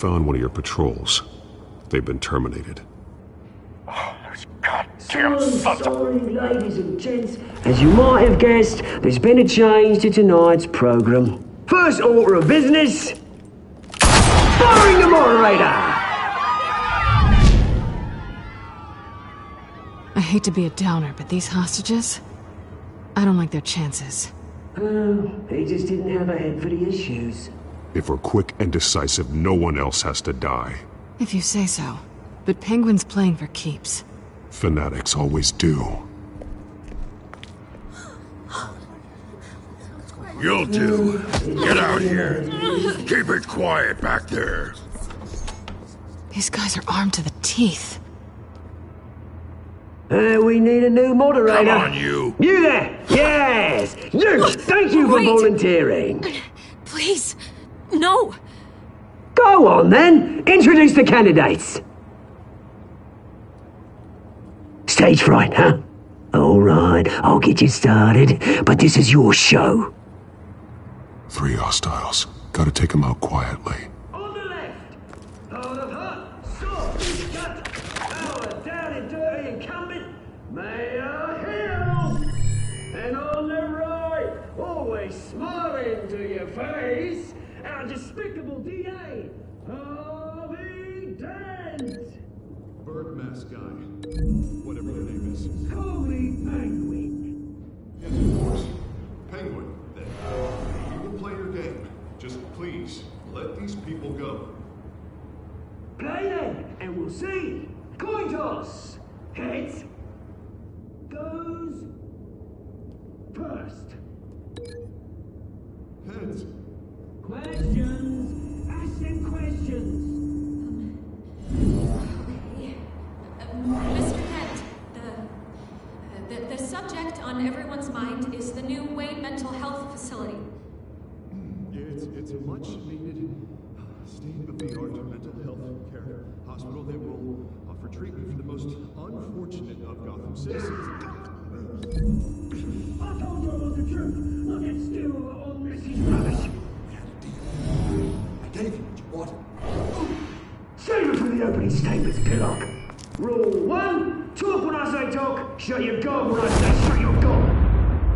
Found one of your patrols. They've been terminated. Oh, those goddamn sons of... Sorry, ladies and gents. As you might have guessed, there's been a change to tonight's programme. First order of business... firing the moderator! I hate to be a downer, but these hostages... I don't like their chances. Oh, he just didn't have a head for the issues. If we're quick and decisive, no one else has to die. If you say so. But Penguin's playing for keeps. Fanatics always do. You'll do. Get out here. Keep it quiet back there. These guys are armed to the teeth. We need a new moderator. Come on, you. You there! Yes! You! Thank you for Wait. volunteering. Please, no! Go on, then. Introduce the candidates. Stage fright, huh? All right, I'll get you started, but this is your show. 3 hostiles. Gotta take them out quietly. On the left, hold of hut, sword, gut, power, down and dirty incumbent, Mayor Hill. And on the right, always smiling to your face, our despicable DA, Harvey Dent. Bird mask guy. Whatever your name is. Call me Penguin. Yes, of course. Penguin, then. We will play your game. Just please, let these people go. Play then, and we'll see. Coin toss. Heads goes first. Heads. Questions. Ask them questions. Mr. Kent, the subject on everyone's mind is the new Wayne Mental Health Facility. It's a much-needed state-of-the-art mental health care hospital that will offer treatment for the most unfortunate of Gotham citizens. I told you about the truth. Look, it's still all Missy's rubbish. I gave you what you wanted. Save it for the opening statements, Pillock. Rule 1, talk when I say talk, shut your gob when I say shut your gob.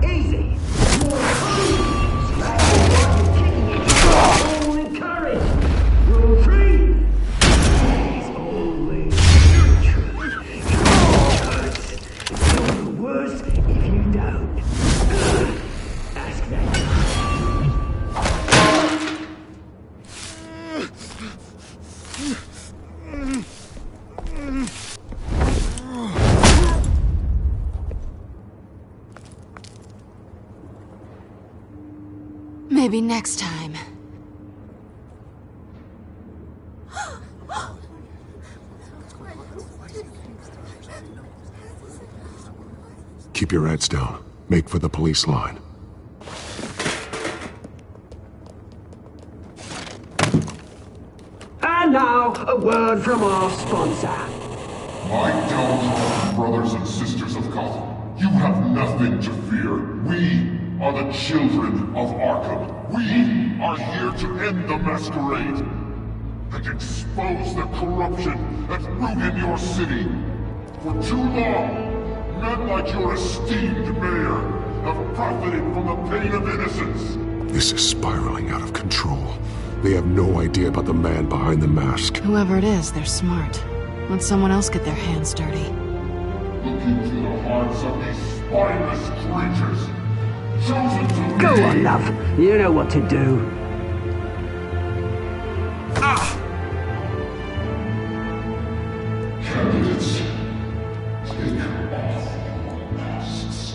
Easy. Rule 2, all encouraged. Rule 3, is always the truth. You're the worst if you don't. Ask that. Maybe next time. Keep your heads down. Make for the police line. And now, a word from our sponsor. My downtrodden brothers and sisters of Gotham, you have nothing to fear. We are the children of Arkham. We are here to end the masquerade and expose the corruption that's rooted your city. For too long, men like your esteemed mayor have profited from the pain of innocence. This is spiraling out of control. They have no idea about the man behind the mask. Whoever it is, they're smart. Let someone else get their hands dirty. Look into the hearts of these spineless creatures, chosen to Go lead. on, love. You know what to do. Candidates, take off your masks.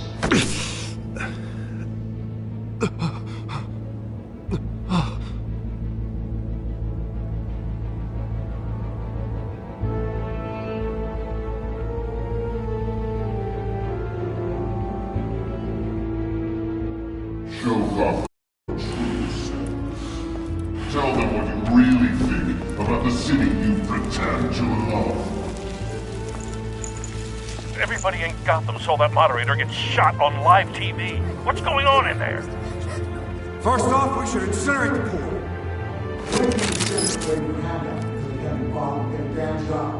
Show off the truth. Tell them what you really think about the city you pretend to love. Everybody in Gotham saw that moderator get shot on live TV. What's going on in there? First off, we should incinerate the pool. Where you have that? father get a damn job.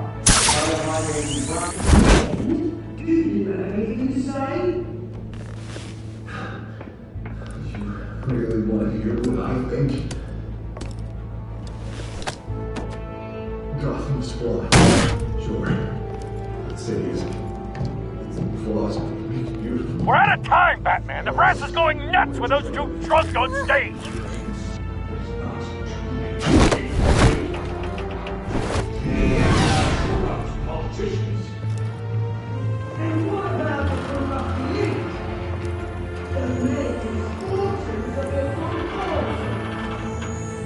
Do you have anything to say? You really want to hear what I think? Gotham's flawed. Sure. That city is... its flaws make it beautiful. We're out of time, Batman! The press is going nuts with those two drunks on stage! Politicians. And what about the corrupt elite? The making fortunes of their own cause.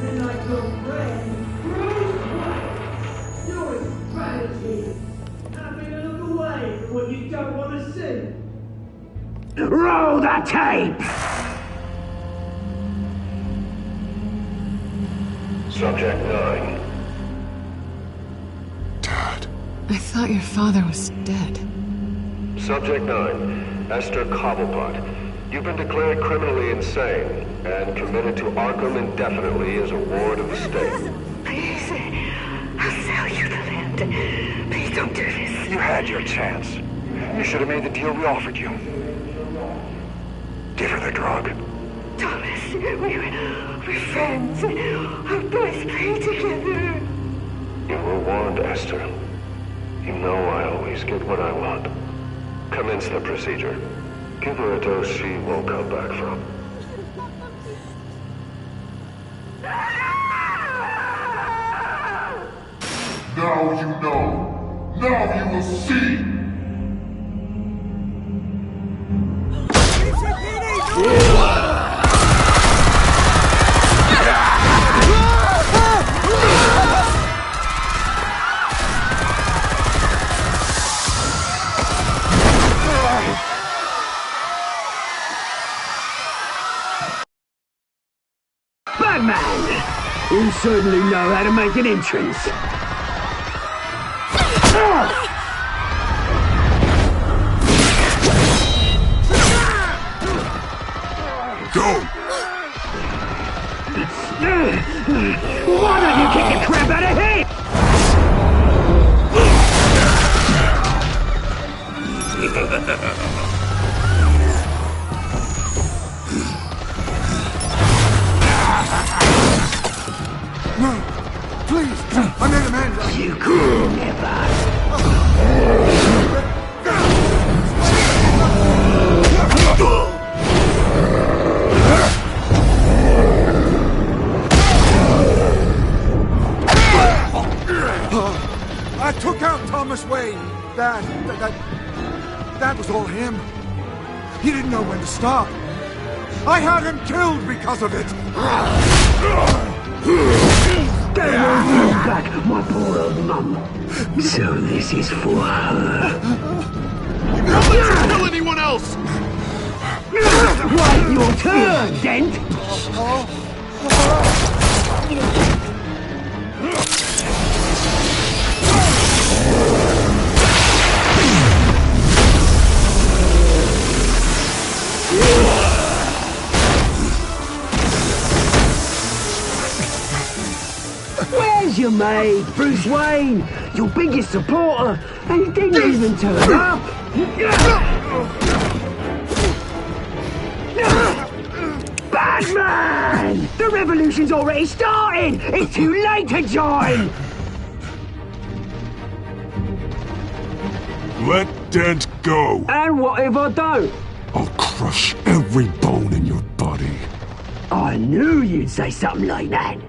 Then like your friend, Bruce Wayne. Your strategy. Having to look away from what you don't want to see. Roll the tape! Subject 9. Dad. I thought your father was dead. Subject 9. Esther Cobblepot. You've been declared criminally insane and committed to Arkham indefinitely as a ward of the state. Please, I'll sell you the land. Please don't do this. You had your chance. You should have made the deal we offered you. Give her the drug. Thomas, we're friends. Our boys play together. You were warned, Esther. You know I always get what I want. Commence the procedure. Give her a dose she won't come back from. Now you know. Now you will see. Batman! You certainly know how to make an entrance. Go! Why don't you kick the crap out of him? No! Please! I made a man! You could never. I took out Thomas Wayne. That was all him. He didn't know when to stop. I had him killed because of it. They won't bring back my poor old mum. So this is for her. Don't let her kill anyone else! Wait your turn, Dent! Where's your mate, Bruce Wayne? Your biggest supporter, and he didn't even turn up! Batman! The revolution's already started! It's too late to join! Let Dent go. And what if I don't? I'll crush every bone in your body. I knew you'd say something like that.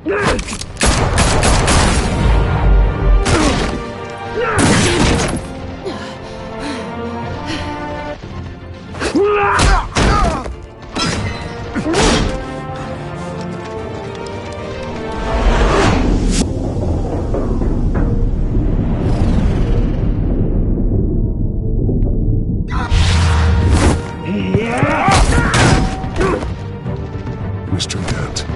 Mr. Dent.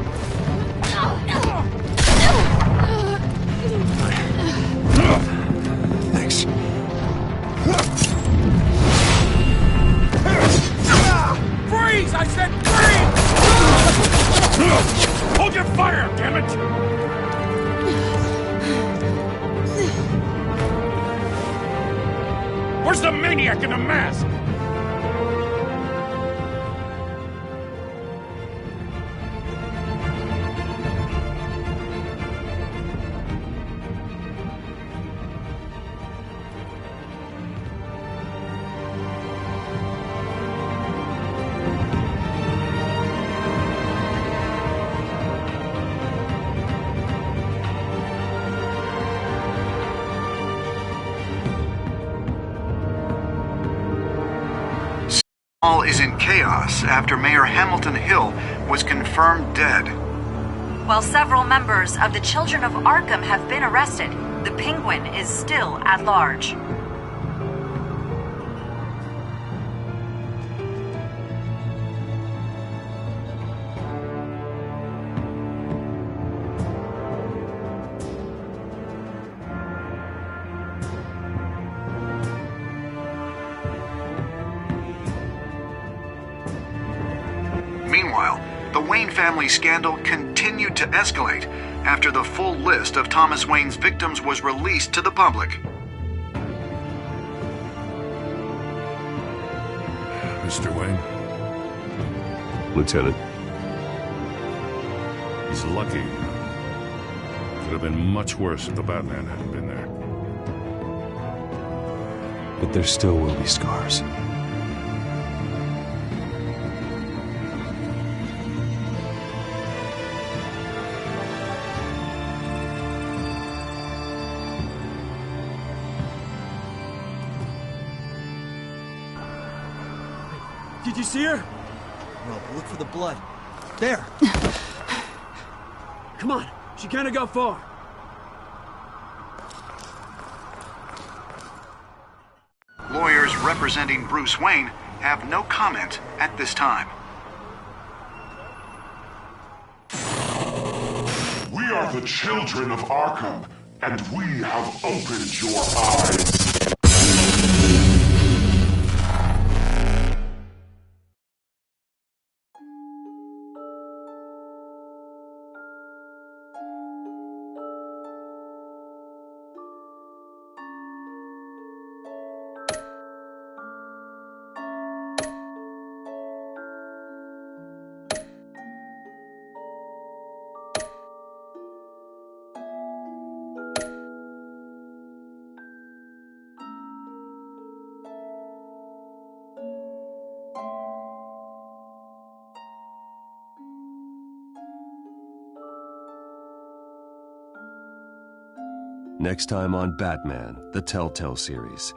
maniac in a mask! All is in chaos after Mayor Hamilton Hill was confirmed dead. While several members of the Children of Arkham have been arrested, the Penguin is still at large. Meanwhile, the Wayne family scandal continued to escalate after the full list of Thomas Wayne's victims was released to the public. Mr. Wayne? Lieutenant. He's lucky. Could have been much worse if the Batman hadn't been there. But there still will be scars. Did you see her? No, look for the blood. There! Come on, she can't have got far. Lawyers representing Bruce Wayne have no comment at this time. We are the children of Arkham, and we have opened your eyes. Next time on Batman, the Telltale series.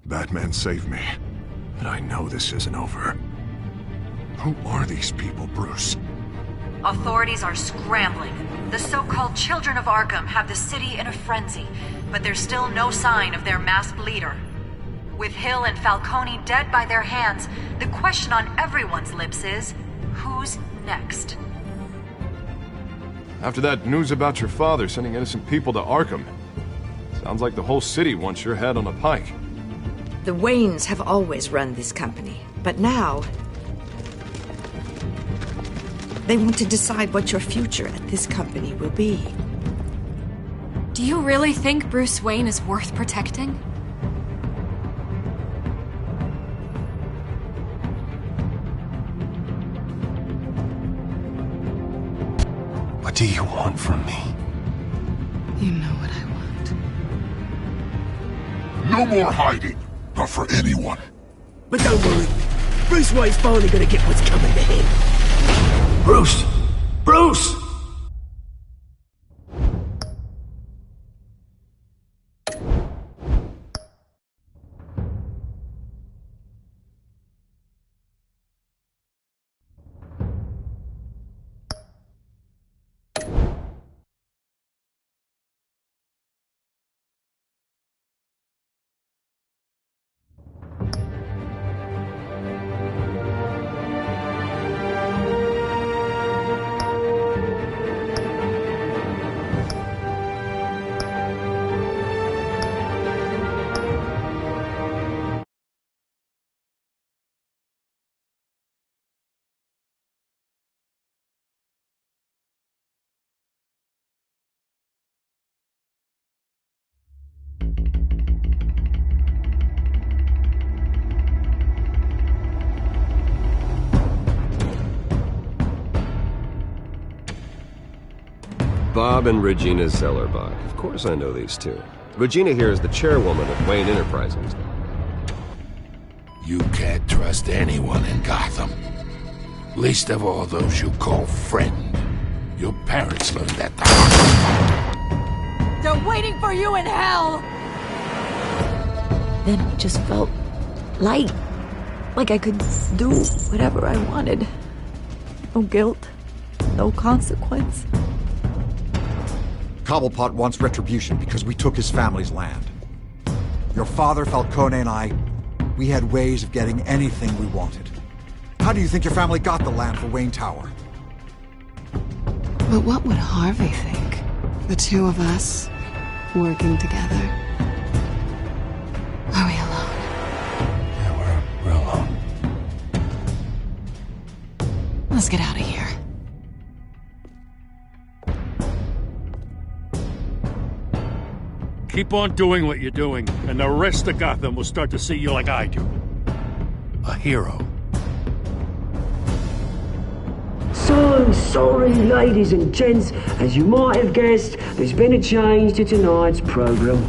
Batman saved me, but I know this isn't over. Who are these people, Bruce? Authorities are scrambling. The so-called Children of Arkham have the city in a frenzy, but there's still no sign of their masked leader. With Hill and Falcone dead by their hands, the question on everyone's lips is, who's next? After that news about your father sending innocent people to Arkham, sounds like the whole city wants your head on a pike. The Waynes have always run this company, but now they want to decide what your future at this company will be. Do you really think Bruce Wayne is worth protecting? What do you want from me? You know what I want. No more hiding, not for anyone. But don't worry, Bruce Wayne's finally gonna get what's coming to him. Bruce! Bruce! Bob and Regina Zellerbach. Of course I know these two. Regina here is the chairwoman of Wayne Enterprises. You can't trust anyone in Gotham. Least of all those you call friend. Your parents learned that the hard way. They're waiting for you in hell! Then it just felt light. Like I could do whatever I wanted. No guilt. No consequence. Cobblepot wants retribution because we took his family's land. Your father, Falcone, and I, we had ways of getting anything we wanted. How do you think your family got the land for Wayne Tower? But what would Harvey think? The two of us, working together. Are we alone? Yeah, we're alone. Let's get out of here. Keep on doing what you're doing, and the rest of Gotham will start to see you like I do. A hero. So sorry, ladies and gents. As you might have guessed, there's been a change to tonight's program.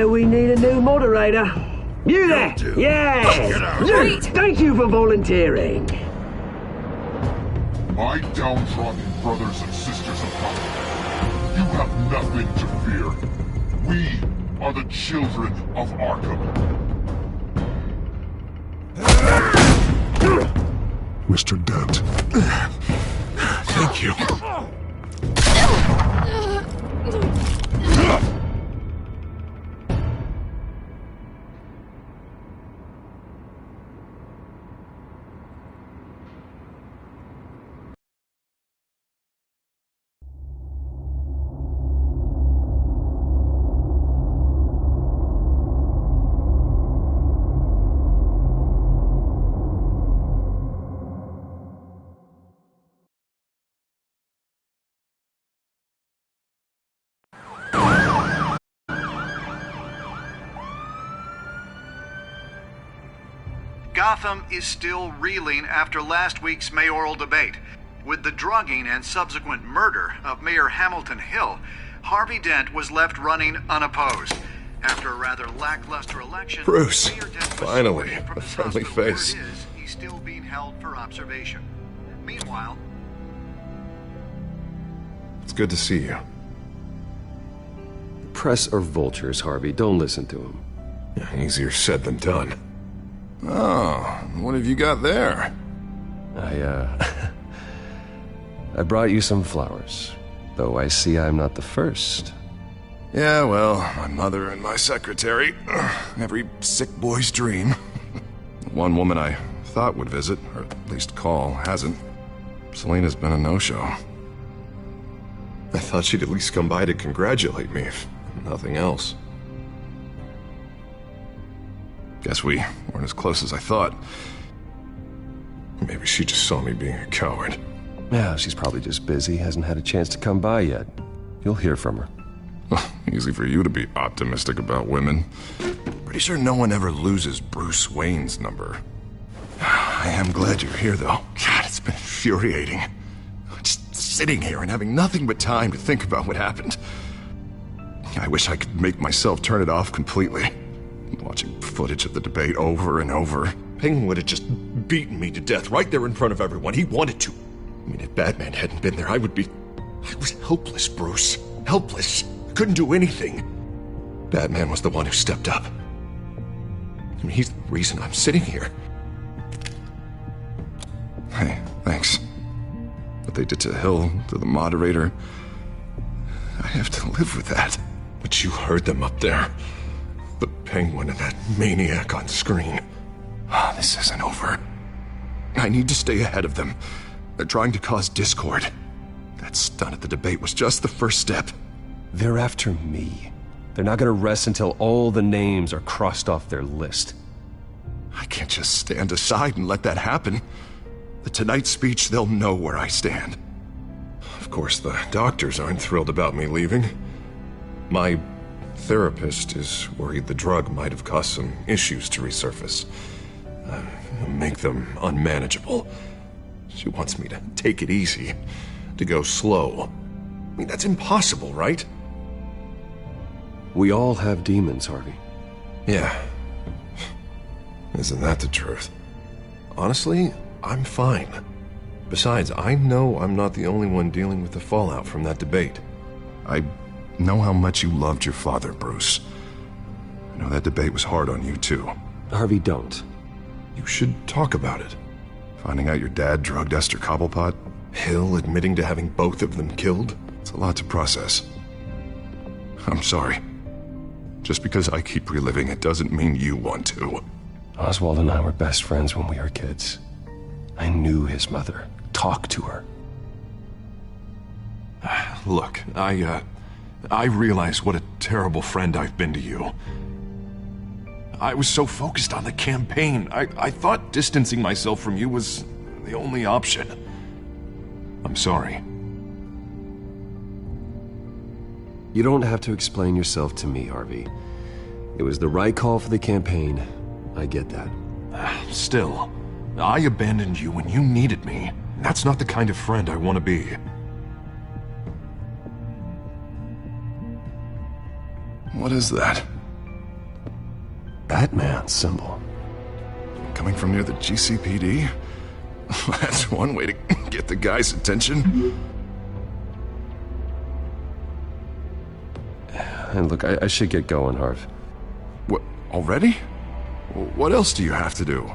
We need a new moderator. You there? Yeah! Wait. Thank you for volunteering. My downtrodden brothers and sisters of Gotham, you have nothing to fear. We are the children of Arkham. Mr. Dent. Thank you. Gotham is still reeling after last week's mayoral debate. With the drugging and subsequent murder of Mayor Hamilton Hill, Harvey Dent was left running unopposed. After a rather lackluster election, Bruce, Mayor Dent was finally, separated from a his friendly hospital where face. it is, he's still being held for observation. Meanwhile, It's good to see you. Press are vultures, Harvey. Don't listen to them. Yeah, easier said than done. Oh, what have you got there? I brought you some flowers. Though I see I'm not the first. Yeah, well, my mother and my secretary. Every sick boy's dream. One woman I thought would visit, or at least call, hasn't. Selena's been a no-show. I thought she'd at least come by to congratulate me, if nothing else. Guess we weren't as close as I thought. Maybe she just saw me being a coward. Yeah, she's probably just busy, hasn't had a chance to come by yet. You'll hear from her. Easy for you to be optimistic about women. Pretty sure no one ever loses Bruce Wayne's number. I am glad you're here, though. God, it's been infuriating. Just sitting here and having nothing but time to think about what happened. I wish I could make myself turn it off completely. Watching footage of the debate over and over. Penguin would have just beaten me to death right there in front of everyone. He wanted to. I mean, if Batman hadn't been there, I was helpless, Bruce. Helpless. I couldn't do anything. Batman was the one who stepped up. I mean, he's the reason I'm sitting here. Hey, thanks. What they did to Hill, to the moderator, I have to live with that. But you heard them up there. The Penguin and that maniac on screen. This isn't over. I need to stay ahead of them. They're trying to cause discord. That stunt at the debate was just the first step. They're after me. They're not gonna rest until all the names are crossed off their list. I can't just stand aside and let that happen. The Tonight speech, they'll know where I stand. Of course, the doctors aren't thrilled about me leaving. My therapist is worried the drug might have caused some issues to resurface. Make them unmanageable. She wants me to take it easy, to go slow. I mean, that's impossible, right? We all have demons, Harvey. Yeah. Isn't that the truth? Honestly, I'm fine. Besides, I know I'm not the only one dealing with the fallout from that debate. I know how much you loved your father, Bruce. I know that debate was hard on you, too. Harvey, don't. You should talk about it. Finding out your dad drugged Esther Cobblepot, Hill admitting to having both of them killed. It's a lot to process. I'm sorry. Just because I keep reliving it doesn't mean you want to. Oswald and I were best friends when we were kids. I knew his mother. Talked to her. Look, I realize what a terrible friend I've been to you. I was so focused on the campaign. I thought distancing myself from you was the only option. I'm sorry. You don't have to explain yourself to me, Harvey. It was the right call for the campaign. I get that. Still, I abandoned you when you needed me. That's not the kind of friend I want to be. What is that? Batman symbol. Coming from near the GCPD? That's one way to get the guy's attention. And look, I should get going, Harv. What, already? What else do you have to do?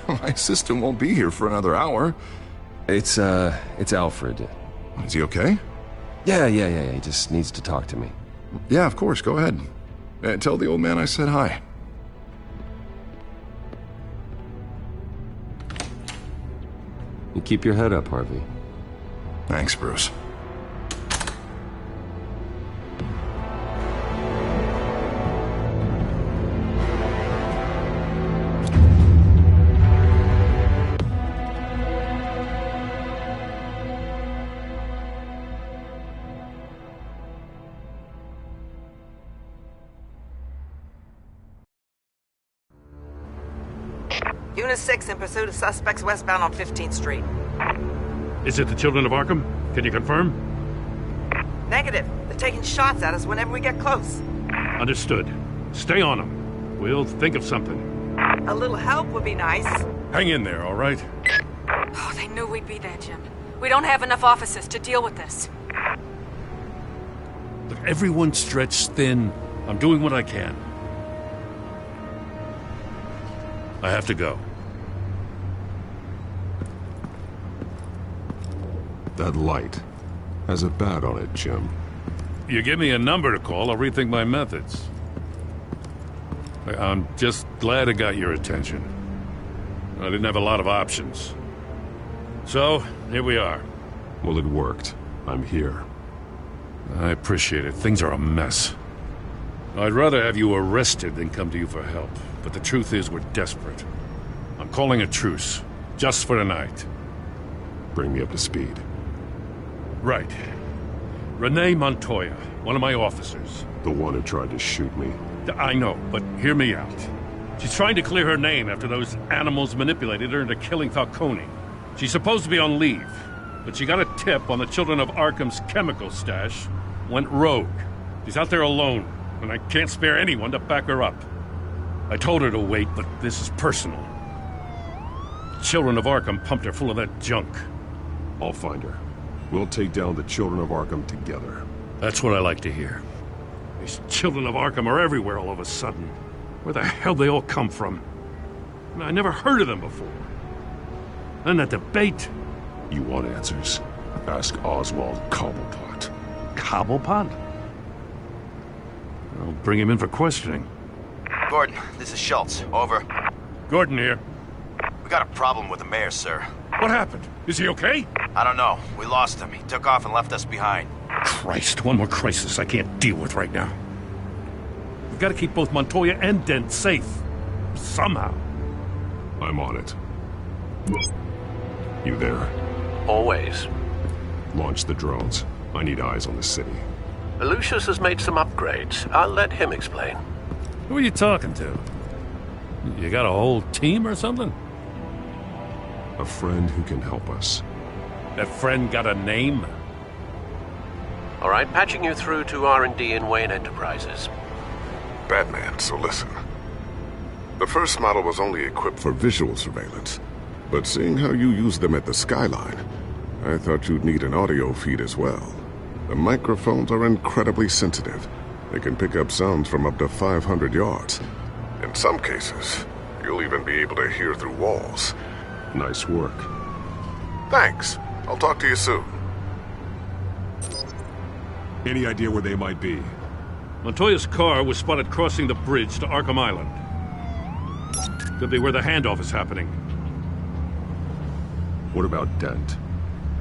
My assistant won't be here for another hour. It's Alfred. Is he okay? Yeah, he just needs to talk to me. Yeah, of course, go ahead. Tell the old man I said hi. You keep your head up, Harvey. Thanks, Bruce. Unit 6 in pursuit of suspects westbound on 15th Street. Is it the Children of Arkham? Can you confirm? Negative. They're taking shots at us whenever we get close. Understood. Stay on them. We'll think of something. A little help would be nice. Hang in there, all right? Oh, they knew we'd be there, Jim. We don't have enough officers to deal with this. Look, everyone's stretched thin. I'm doing what I can. I have to go. That light has a bat on it, Jim. You give me a number to call, I'll rethink my methods. I'm just glad it got your attention. I didn't have a lot of options. So, here we are. Well, it worked. I'm here. I appreciate it. Things are a mess. I'd rather have you arrested than come to you for help. But the truth is, we're desperate. I'm calling a truce. Just for tonight. Bring me up to speed. Right. Renee Montoya, one of my officers. The one who tried to shoot me. I know, but hear me out. She's trying to clear her name after those animals manipulated her into killing Falcone. She's supposed to be on leave, but she got a tip on the Children of Arkham's chemical stash, went rogue. She's out there alone, and I can't spare anyone to back her up. I told her to wait, but this is personal. Children of Arkham pumped her full of that junk. I'll find her. We'll take down the Children of Arkham together. That's what I like to hear. These Children of Arkham are everywhere all of a sudden. Where the hell they all come from? I never heard of them before. And that debate. You want answers? Ask Oswald Cobblepot. Cobblepot? I'll bring him in for questioning. Gordon, this is Schultz. Over. Gordon here. We got a problem with the mayor, sir. What happened? Is he okay? I don't know. We lost him. He took off and left us behind. Christ, one more crisis I can't deal with right now. We've got to keep both Montoya and Dent safe. Somehow. I'm on it. You there? Always. Launch the drones. I need eyes on the city. Lucius has made some upgrades. I'll let him explain. Who are you talking to? You got a whole team or something? A friend who can help us. That friend got a name? All right, patching you through to R&D in Wayne Enterprises. Batman, so listen. The first model was only equipped for visual surveillance, but seeing how you use them at the Skyline, I thought you'd need an audio feed as well. The microphones are incredibly sensitive. They can pick up sounds from up to 500 yards. In some cases, you'll even be able to hear through walls. Nice work. Thanks. I'll talk to you soon. Any idea where they might be? Montoya's car was spotted crossing the bridge to Arkham Island. Could be where the handoff is happening. What about Dent?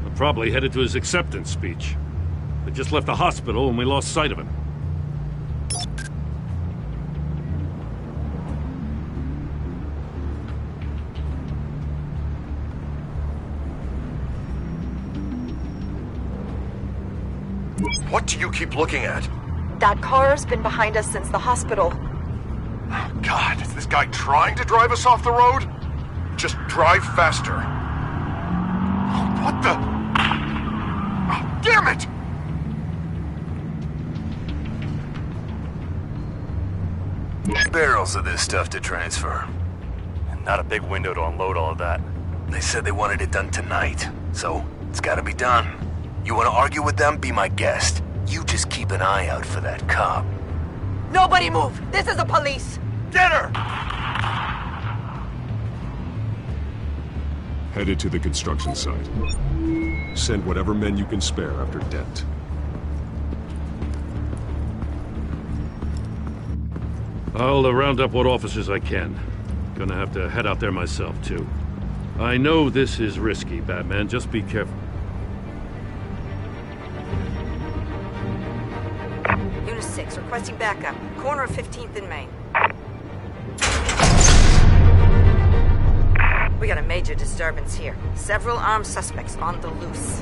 They're probably headed to his acceptance speech. They just left the hospital and we lost sight of him. What do you keep looking at? That car's been behind us since the hospital. Oh, God, is this guy trying to drive us off the road? Just drive faster. Oh, what the? Oh, damn it! Barrels of this stuff to transfer. And not a big window to unload all of that. They said they wanted it done tonight, so it's gotta be done. You wanna argue with them? Be my guest. You just keep an eye out for that cop. Nobody move! This is the police! Get her! Headed to the construction site. Send whatever men you can spare after Dent. I'll round up what officers I can. Gonna have to head out there myself, too. I know this is risky, Batman. Just be careful. Unit 6, requesting backup. Corner of 15th and Main. We got a major disturbance here. Several armed suspects on the loose.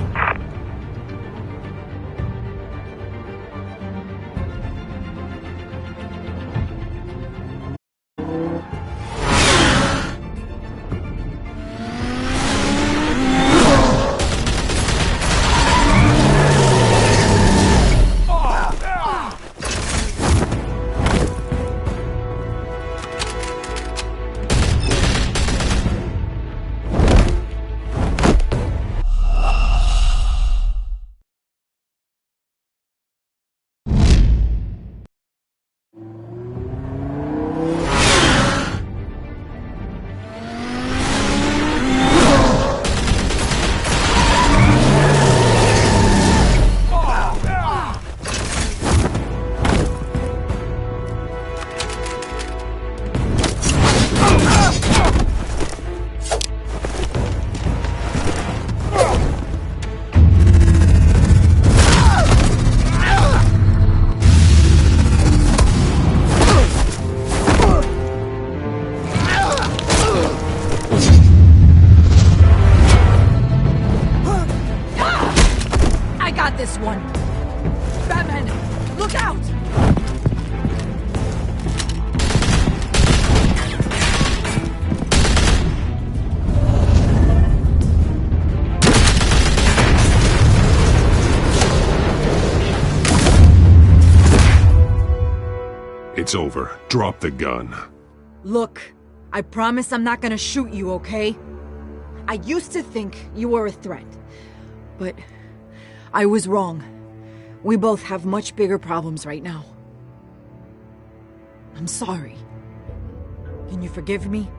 This one. Batman, look out! It's over. Drop the gun. Look, I promise I'm not gonna shoot you, okay? I used to think you were a threat, but I was wrong. We both have much bigger problems right now. I'm sorry. Can you forgive me?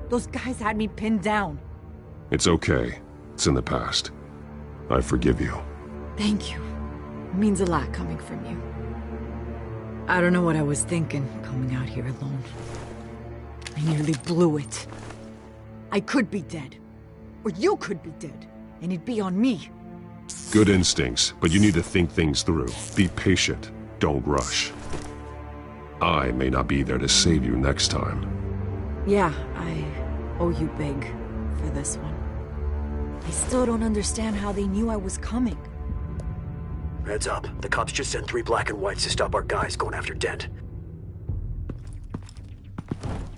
Those guys had me pinned down. It's okay. It's in the past. I forgive you. Thank you. It means a lot coming from you. I don't know what I was thinking, coming out here alone. I nearly blew it. I could be dead. Or you could be dead. And it'd be on me. Good instincts, but you need to think things through. Be patient. Don't rush. I may not be there to save you next time. Yeah, I owe you big for this one. I still don't understand how they knew I was coming. Heads up. The cops just sent 3 black and whites to stop our guys going after Dent.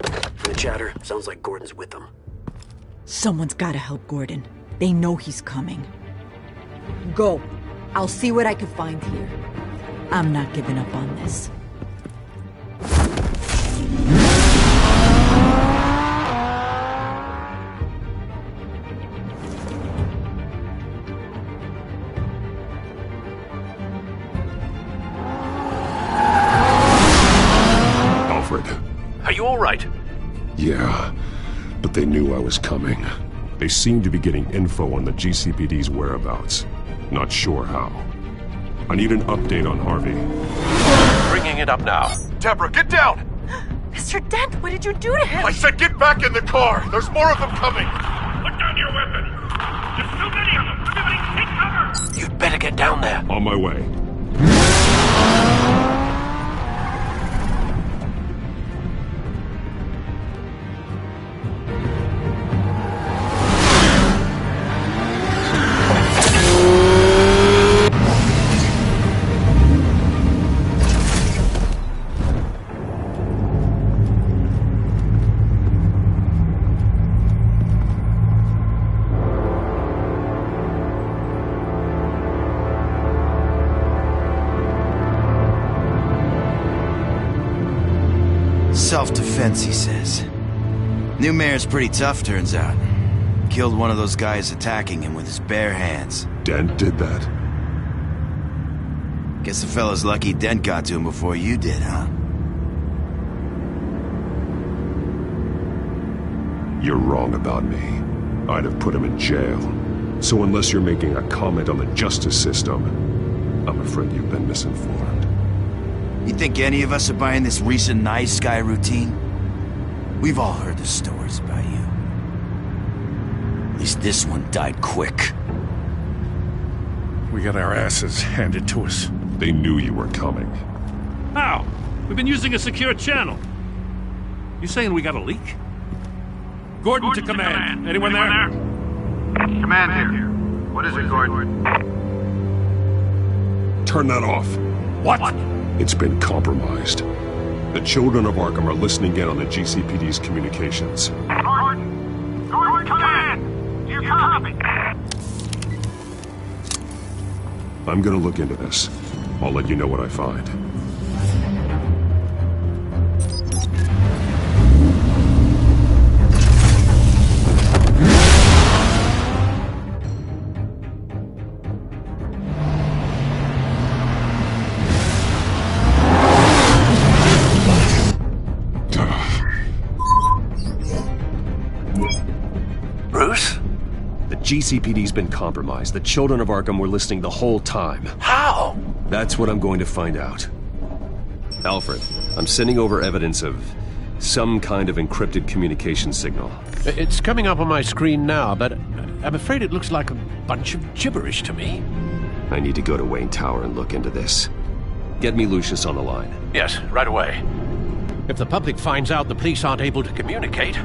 From the chatter, sounds like Gordon's with them. Someone's gotta help Gordon. They know he's coming. Go. I'll see what I can find here. I'm not giving up on this. Are you all right? Yeah, but they knew I was coming. They seemed to be getting info on the GCPD's whereabouts. Not sure how. I need an update on Harvey. Bringing it up now. Deborah, get down! Mr. Dent, what did you do to him? I said get back in the car! There's more of them coming! Put down your weapon! There's too many of them! Everybody take cover! You'd better get down there. On my way. Self-defense, he says. New mayor's pretty tough, turns out. Killed one of those guys attacking him with his bare hands. Dent did that? Guess the fella's lucky Dent got to him before you did, huh? You're wrong about me. I'd have put him in jail. So unless you're making a comment on the justice system, I'm afraid you've been misinformed. You think any of us are buying this recent nice guy routine? We've all heard the stories about you. At least this one died quick. We got our asses handed to us. They knew you were coming. How? We've been using a secure channel. You saying we got a leak? Gordon to command. Anyone there? Command here. What is it, Gordon? Turn that off. What? It's been compromised. The children of Arkham are listening in on the GCPD's communications. Gordon! Gordon, command! You copy? I'm gonna look into this. I'll let you know what I find. GCPD's been compromised. The children of Arkham were listening the whole time. How? That's what I'm going to find out. Alfred, I'm sending over evidence of some kind of encrypted communication signal. It's coming up on my screen now, but I'm afraid it looks like a bunch of gibberish to me. I need to go to Wayne Tower and look into this. Get me Lucius on the line. Yes, right away. If the public finds out the police aren't able to communicate...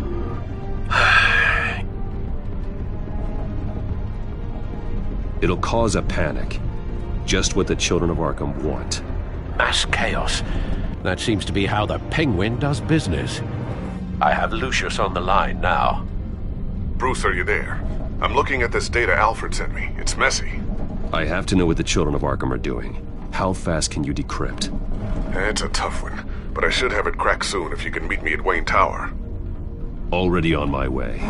It'll cause a panic. Just what the children of Arkham want. Mass chaos. That seems to be how the Penguin does business. I have Lucius on the line now. Bruce, are you there? I'm looking at this data Alfred sent me. It's messy. I have to know what the children of Arkham are doing. How fast can you decrypt? It's a tough one, but I should have it cracked soon if you can meet me at Wayne Tower. Already on my way.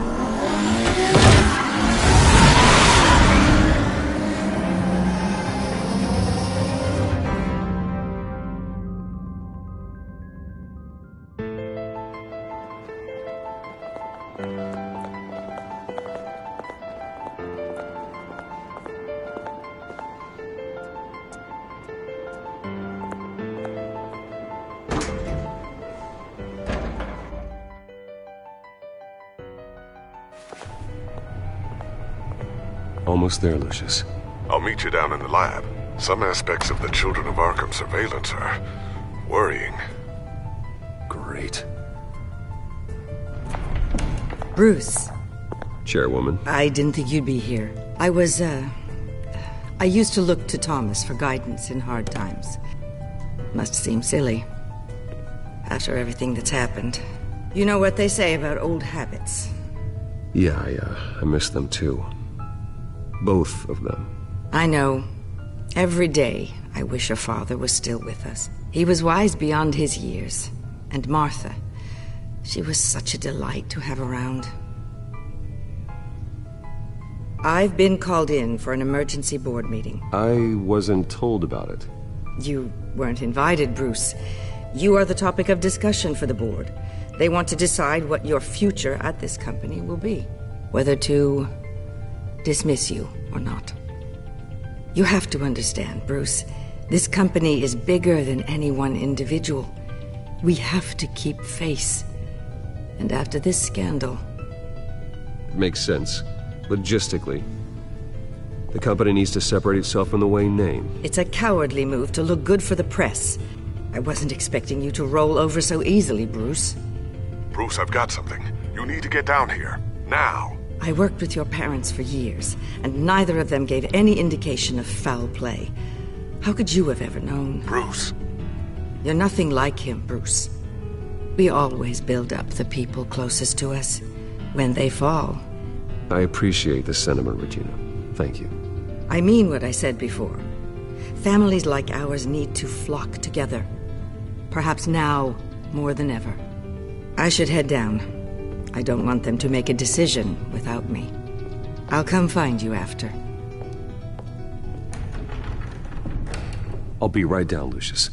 Almost there, Lucius. I'll meet you down in the lab. Some aspects of the Children of Arkham surveillance are worrying. Great. Bruce. Chairwoman. I didn't think you'd be here. I used to look to Thomas for guidance in hard times. Must seem silly. After everything that's happened. You know what they say about old habits. Yeah, I miss them too. Both of them. I know. Every day, I wish your father was still with us. He was wise beyond his years. And Martha, she was such a delight to have around. I've been called in for an emergency board meeting. I wasn't told about it. You weren't invited, Bruce. You are the topic of discussion for the board. They want to decide what your future at this company will be. Whether to dismiss you or not. You have to understand, Bruce. This company is bigger than any one individual. We have to keep face. And after this scandal... Makes sense. Logistically. The company needs to separate itself from the Wayne name. It's a cowardly move to look good for the press. I wasn't expecting you to roll over so easily, Bruce. Bruce, I've got something. You need to get down here. Now. I worked with your parents for years, and neither of them gave any indication of foul play. How could you have ever known? Bruce. You're nothing like him, Bruce. We always build up the people closest to us. When they fall... I appreciate the sentiment, Regina. Thank you. I mean what I said before. Families like ours need to flock together. Perhaps now more than ever. I should head down. I don't want them to make a decision without me. I'll come find you after. I'll be right down, Lucius.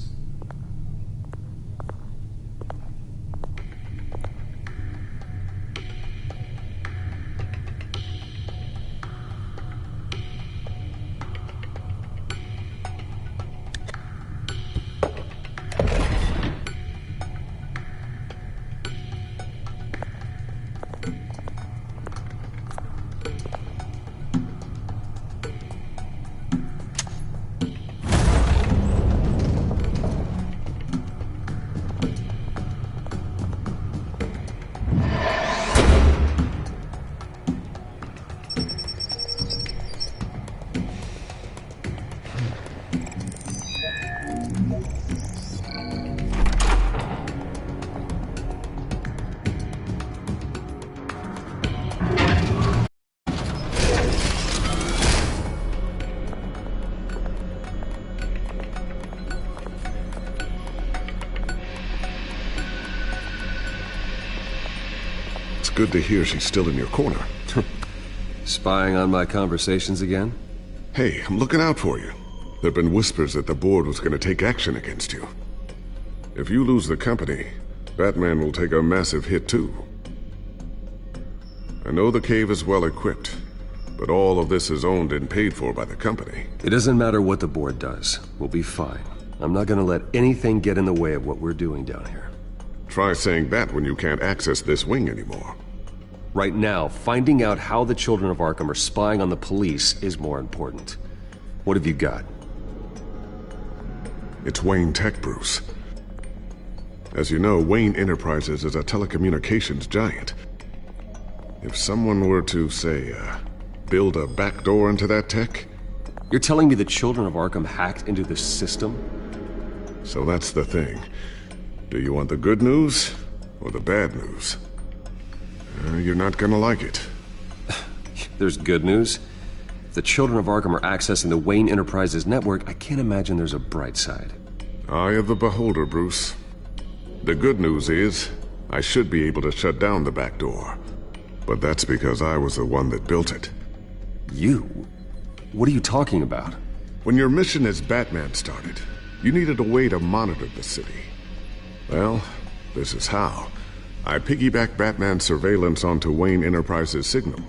Good to hear she's still in your corner. Spying on my conversations again? Hey, I'm looking out for you. There've been whispers that the board was going to take action against you. If you lose the company, Batman will take a massive hit too. I know the cave is well equipped, but all of this is owned and paid for by the company. It doesn't matter what the board does. We'll be fine. I'm not going to let anything get in the way of what we're doing down here. Try saying that when you can't access this wing anymore. Right now, finding out how the children of Arkham are spying on the police is more important. What have you got? It's Wayne Tech, Bruce. As you know, Wayne Enterprises is a telecommunications giant. If someone were to, say, build a backdoor into that tech... You're telling me the children of Arkham hacked into this system? So that's the thing. Do you want the good news or the bad news? You're not gonna like it. There's good news. If the children of Arkham are accessing the Wayne Enterprises network, I can't imagine there's a bright side. Eye of the beholder, Bruce. The good news is, I should be able to shut down the back door. But that's because I was the one that built it. You? What are you talking about? When your mission as Batman started, you needed a way to monitor the city. Well, this is how. I piggybacked Batman's surveillance onto Wayne Enterprises' signal.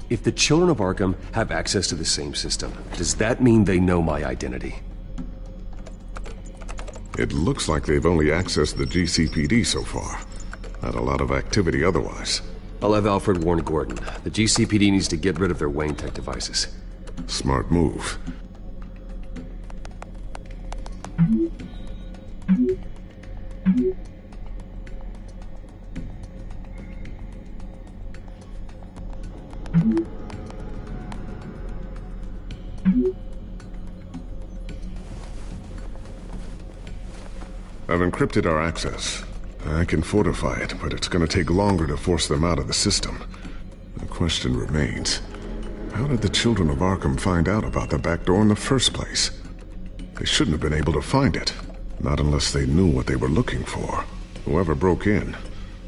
If the children of Arkham have access to the same system, does that mean they know my identity? It looks like they've only accessed the GCPD so far. Not a lot of activity otherwise. I'll have Alfred warn Gordon. The GCPD needs to get rid of their Wayne Tech devices. Smart move. I've encrypted our access. I can fortify it, but it's gonna take longer to force them out of the system. The question remains, how did the children of Arkham find out about the back door in the first place? They shouldn't have been able to find it, not unless they knew what they were looking for. Whoever broke in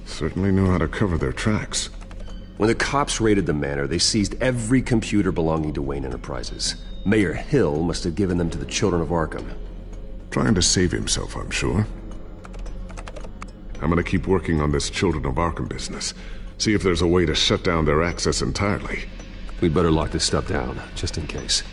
certainly knew how to cover their tracks. When the cops raided the manor, they seized every computer belonging to Wayne Enterprises. Mayor Hill must have given them to the children of Arkham. Trying to save himself, I'm sure. I'm gonna keep working on this Children of Arkham business. See if there's a way to shut down their access entirely. We'd better lock this stuff down, just in case.